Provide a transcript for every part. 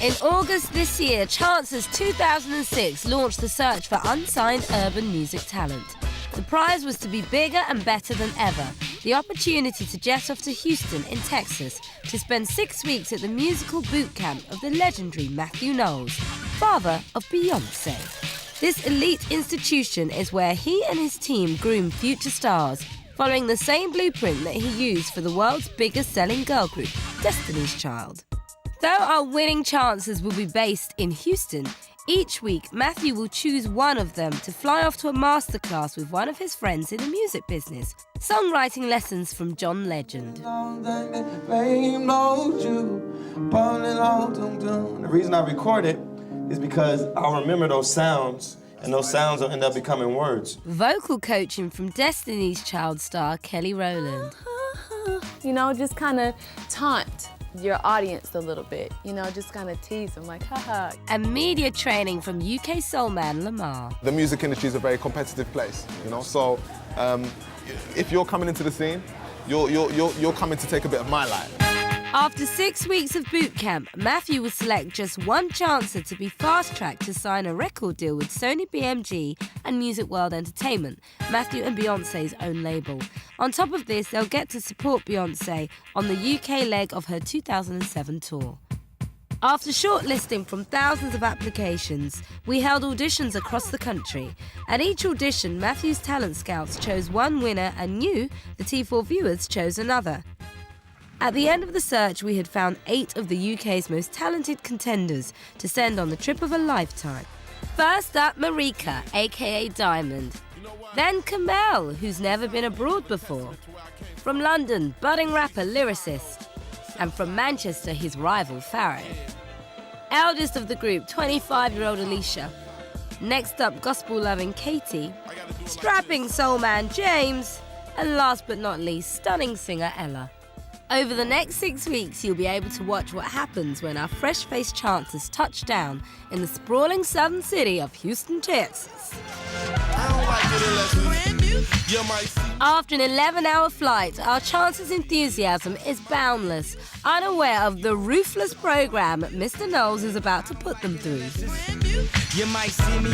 In August this year, Chances 2006 launched the search for unsigned urban music talent. The prize was to be bigger and better than ever. The opportunity to jet off to Houston in Texas to spend 6 weeks at the musical boot camp of the legendary Mathew Knowles, father of Beyoncé. This elite institution is where he and his team groom future stars, following the same blueprint that he used for the world's biggest selling girl group, Destiny's Child. Though our winning chances will be based in Houston, each week Mathew will choose one of them to fly off to a masterclass with one of his friends in the music business. Songwriting lessons from John Legend. The reason I record it is because I'll remember those sounds, and those sounds will end up becoming words. Vocal coaching from Destiny's Child star Kelly Rowland. You know, just kind of taunt your audience a little bit. You know, just kind of tease them like, haha. And media training from UK soul man Lamar. The music industry is a very competitive place, you know, so if you're coming into the scene, you're coming to take a bit of my life. After 6 weeks of boot camp, Mathew will select just one chancer to be fast-tracked to sign a record deal with Sony BMG and Music World Entertainment, Mathew and Beyoncé's own label. On top of this, they'll get to support Beyoncé on the UK leg of her 2007 tour. After shortlisting from thousands of applications, we held auditions across the country. At each audition, Mathew's talent scouts chose one winner and you, the T4 viewers, chose another. At the end of the search, we had found 8 of the UK's most talented contenders to send on the trip of a lifetime. First up, Marika, aka Diamond. Then Kamel, who's never been abroad before. From London, budding rapper, lyricist. And from Manchester, his rival, Farrow. Eldest of the group, 25-year-old Alicia. Next up, gospel-loving Katie. Strapping soul man, James. And last but not least, stunning singer, Ella. Over the next 6 weeks, you'll be able to watch what happens when our fresh-faced chancers touch down in the sprawling southern city of Houston, Texas. After an 11-hour flight, our chances' enthusiasm is boundless, unaware of the ruthless program Mr. Knowles is about to put them through. You might see me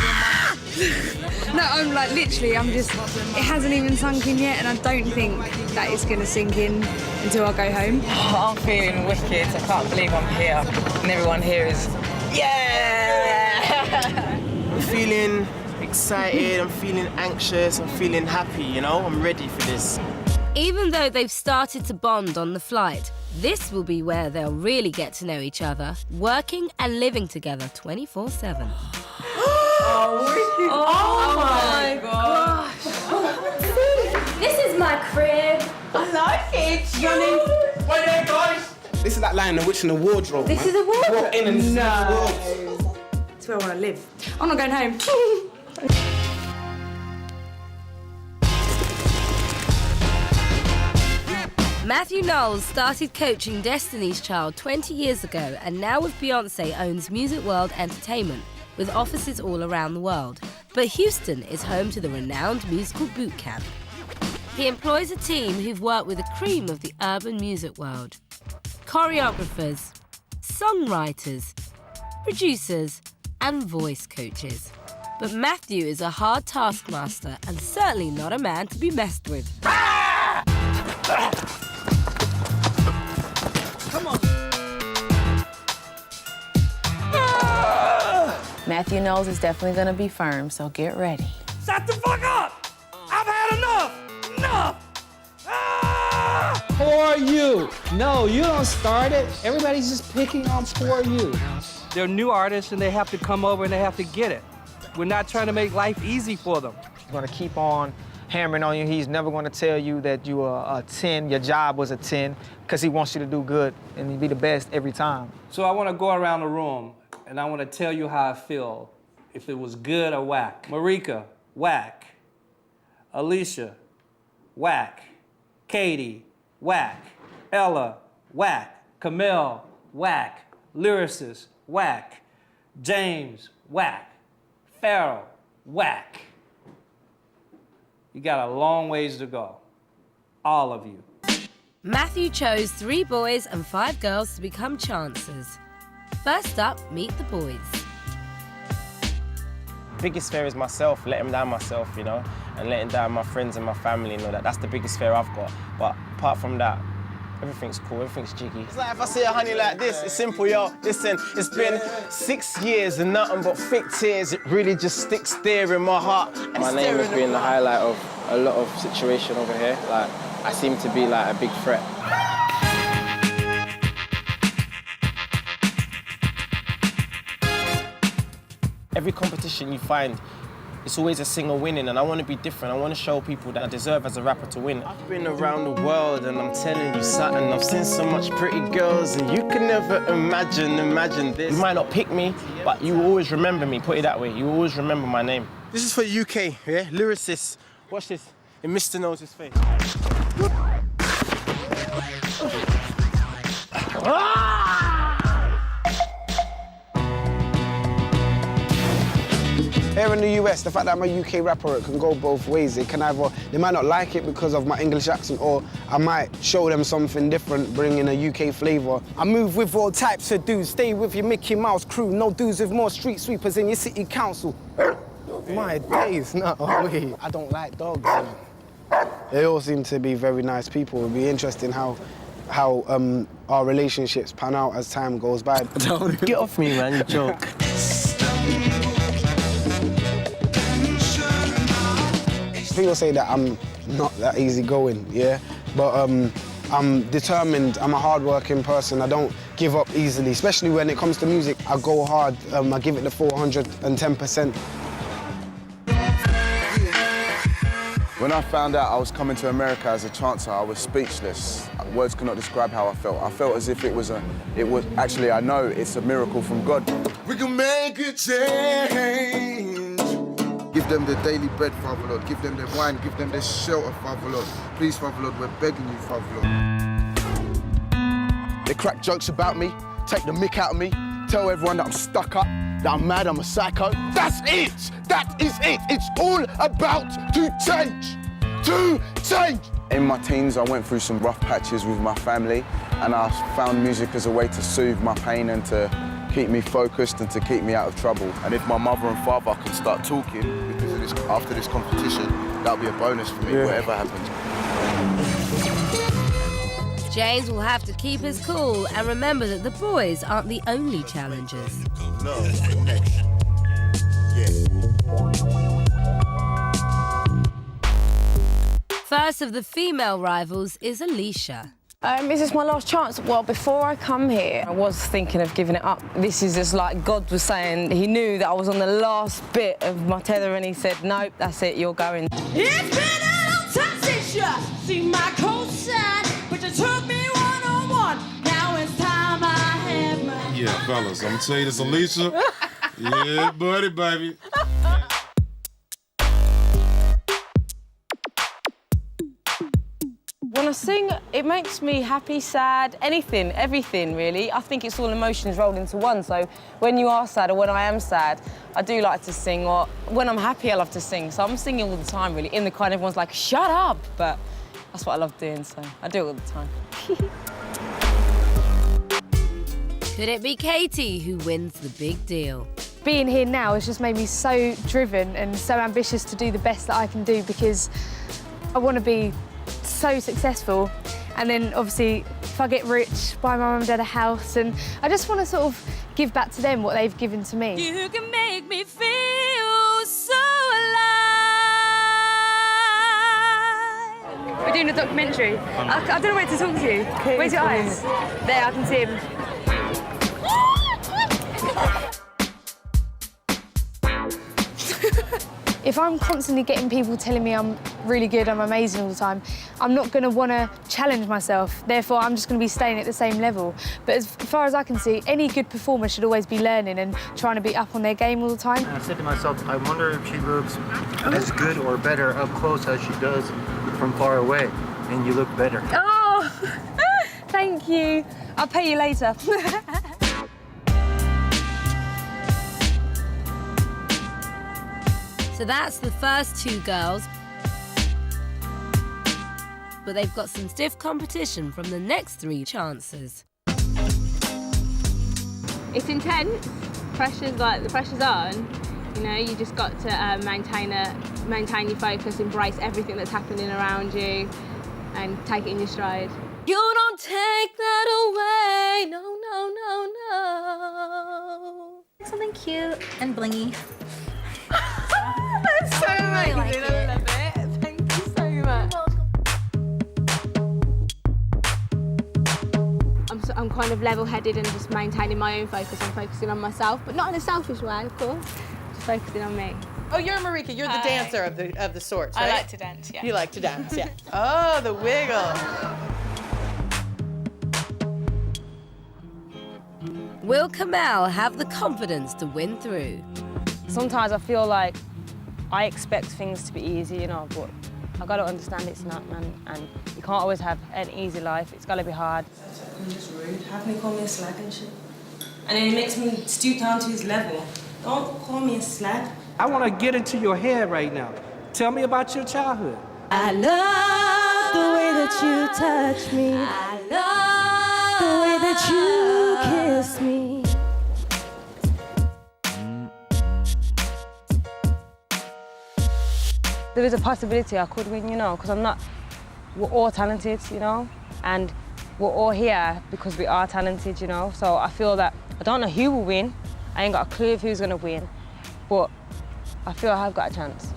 No, I'm like, literally, it hasn't even sunk in yet, and I don't think that it's going to sink in until I go home. I'm feeling wicked. I can't believe I'm here. And everyone here is, yeah! I'm feeling excited, I'm feeling anxious, I'm feeling happy, you know? I'm ready for this. Even though they've started to bond on the flight, this will be where they'll really get to know each other, working and living together 24/7. Oh my gosh. This is my crib. I like it. Wait there, guys! This is like Lion the Witch in the wardrobe. This is a wardrobe? Walk in and this is the world. It's where I want to live. I'm not going home. Mathew Knowles started coaching Destiny's Child 20 years ago and now with Beyoncé owns Music World Entertainment with offices all around the world. But Houston is home to the renowned musical boot camp. He employs a team who've worked with the cream of the urban music world. Choreographers, songwriters, producers and voice coaches. But Mathew is a hard taskmaster and certainly not a man to be messed with. Come on. Mathew Knowles is definitely going to be firm, so get ready. Shut the fuck up! I've had enough! Enough! Ah! Poor you. No, you don't start it. Everybody's just picking on poor you. They're new artists and they have to come over and they have to get it. We're not trying to make life easy for them. He's gonna keep on hammering on you. He's never gonna tell you that you are a 10, your job was a 10, because he wants you to do good and be the best every time. So I want to go around the room and I want to tell you how I feel, if it was good or whack. Marika, whack. Alicia, whack. Katie, whack. Ella, whack. Camille, whack. Lyricist, whack. James, whack. Farrow, whack. You got a long ways to go. All of you. Mathew chose 3 boys and 5 girls to become chancers. First up, meet the boys. Biggest fear is myself, letting down myself, you know, and letting down my friends and my family, you know, that's the biggest fear I've got. But apart from that, everything's cool, everything's jiggy. It's like if I see a honey like this, it's simple, yo. Listen, it's been 6 years and nothing but thick tears. It really just sticks there in my heart. My name has been the highlight of a lot of situation over here. Like, I seem to be like a big threat. Every competition you find, it's always a singer winning, and I want to be different. I want to show people that I deserve as a rapper to win. I've been around the world and I'm telling you something. I've seen so much pretty girls and you can never imagine this. You might not pick me, but you will always remember me, put it that way. You will always remember my name. This is for the UK, yeah? Lyricists. Watch this, in Mr. Knowles' face. Here in the US, the fact that I'm a UK rapper, it can go both ways. It can either, they might not like it because of my English accent, or I might show them something different, bring in a UK flavour. I move with all types of dudes, stay with your Mickey Mouse crew, no dudes with more street sweepers in your city council. My days, no way. I don't like dogs. They all seem to be very nice people. It'll be interesting how our relationships pan out as time goes by. Get off me, man, you joke. People say that I'm not that easygoing, yeah? But I'm determined, I'm a hard-working person. I don't give up easily, especially when it comes to music. I go hard, I give it the 410%. When I found out I was coming to America as a chancer, I was speechless. Words cannot describe how I felt. I felt as if actually, I know it's a miracle from God. We can make a change. Give them the daily bread, Father Lord. Give them the wine, give them the shelter, Father Lord. Please, Father Lord, we're begging you, Father Lord. They crack jokes about me, take the mick out of me, tell everyone that I'm stuck up, that I'm mad, I'm a psycho. That's it! That is it! It's all about to change! To change! In my teens, I went through some rough patches with my family, and I found music as a way to soothe my pain and to keep me focused and to keep me out of trouble. And if my mother and father can start talking because of this, after this competition, that'll be a bonus for me, whatever happens. James will have to keep his cool and remember that the boys aren't the only challengers. Love, connection. First of the female rivals is Alicia. Is this my last chance? Well, before I come here, I was thinking of giving it up. This is just like God was saying. He knew that I was on the last bit of my tether and he said, nope, that's it, you're going. It's been a long time since you see my cosign, but you took me one-on-one. Now it's time I have my... Yeah, fellas, I'm gonna tell you this, Alicia. Yeah, buddy, baby. When I sing, it makes me happy, sad, anything, everything, really. I think it's all emotions rolled into one, so when you are sad or when I am sad, I do like to sing, or when I'm happy, I love to sing. So I'm singing all the time, really, in the kind everyone's like, shut up! But that's what I love doing, so I do it all the time. Could it be Katie who wins the big deal? Being here now has just made me so driven and so ambitious to do the best that I can do, because I want to be so successful, and then obviously if I get rich, buy my mum and dad a house, and I just want to sort of give back to them what they've given to me. You can make me feel so alive. We're doing a documentary. I don't know where to talk to you. Where's your eyes? There, I can see him. If I'm constantly getting people telling me I'm really good, I'm amazing all the time, I'm not going to want to challenge myself. Therefore, I'm just going to be staying at the same level. But as far as I can see, any good performer should always be learning and trying to be up on their game all the time. I said to myself, I wonder if she looks as good or better up close as she does from far away. And you look better. Oh, thank you. I'll pay you later. So that's the first two girls. But they've got some stiff competition from the next three chancers. It's intense. The pressure's on. You know, you just got to maintain your focus, embrace everything that's happening around you, and take it in your stride. You don't take that away, no, no, no, no. Something cute and blingy. That's so amazing, I love it. Thank you so much. I'm kind of level-headed and just maintaining my own focus. I'm focusing on myself, but not in a selfish way, of course. Just focusing on me. Oh, you're Marika. You're the dancer of the sorts, right? I like to dance, yeah. You like to dance, yeah. Oh, the wiggle. Will Kamau have the confidence to win through? Sometimes I feel like I expect things to be easy, you know, but I got to understand it's not, man, and you can't always have an easy life. It's got to be hard. I'm just rude. How can he call me a slag and shit? And then he makes me stoop down to his level. Don't call me a slag. I want to get into your head right now. Tell me about your childhood. I love the way that you touch me. I love the way that you kiss me. There is a possibility I could win, you know, because we're all talented, you know, and we're all here because we are talented, you know, so I feel that I don't know who will win. I ain't got a clue of who's going to win, but I feel I have got a chance.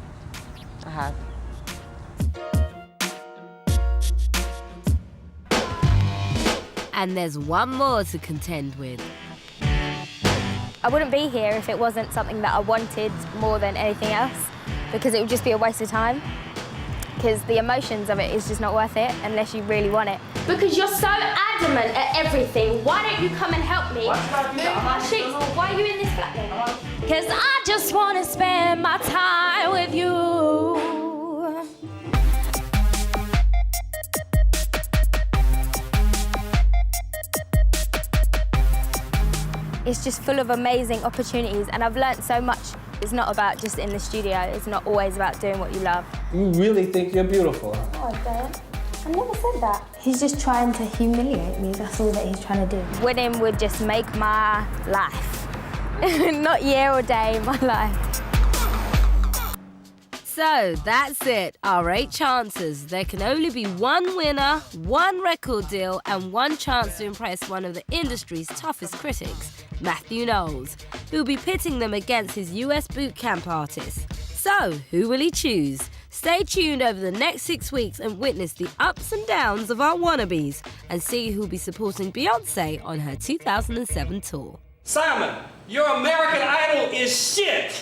I have. And there's one more to contend with. I wouldn't be here if it wasn't something that I wanted more than anything else, because it would just be a waste of time. Because the emotions of it is just not worth it unless you really want it. Because you're so adamant at everything. Why don't you come and help me? Move my sheets. Why are you in this flat then? Cause I just wanna spend my time with you. It's just full of amazing opportunities, and I've learnt so much. It's not about just in the studio. It's not always about doing what you love. You really think you're beautiful? Oh, Dan, I never said that. He's just trying to humiliate me. That's all that he's trying to do. Winning would just make my life. Not year or day, my life. So that's it, our 8 chances. There can only be one winner, one record deal, and one chance to impress one of the industry's toughest critics, Mathew Knowles, who'll be pitting them against his US boot camp artists. So, who will he choose? Stay tuned over the next 6 weeks and witness the ups and downs of our wannabes and see who'll be supporting Beyonce on her 2007 tour. Simon, your American Idol is shit.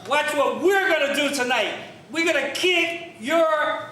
Watch what we're gonna do tonight. We're gonna kick your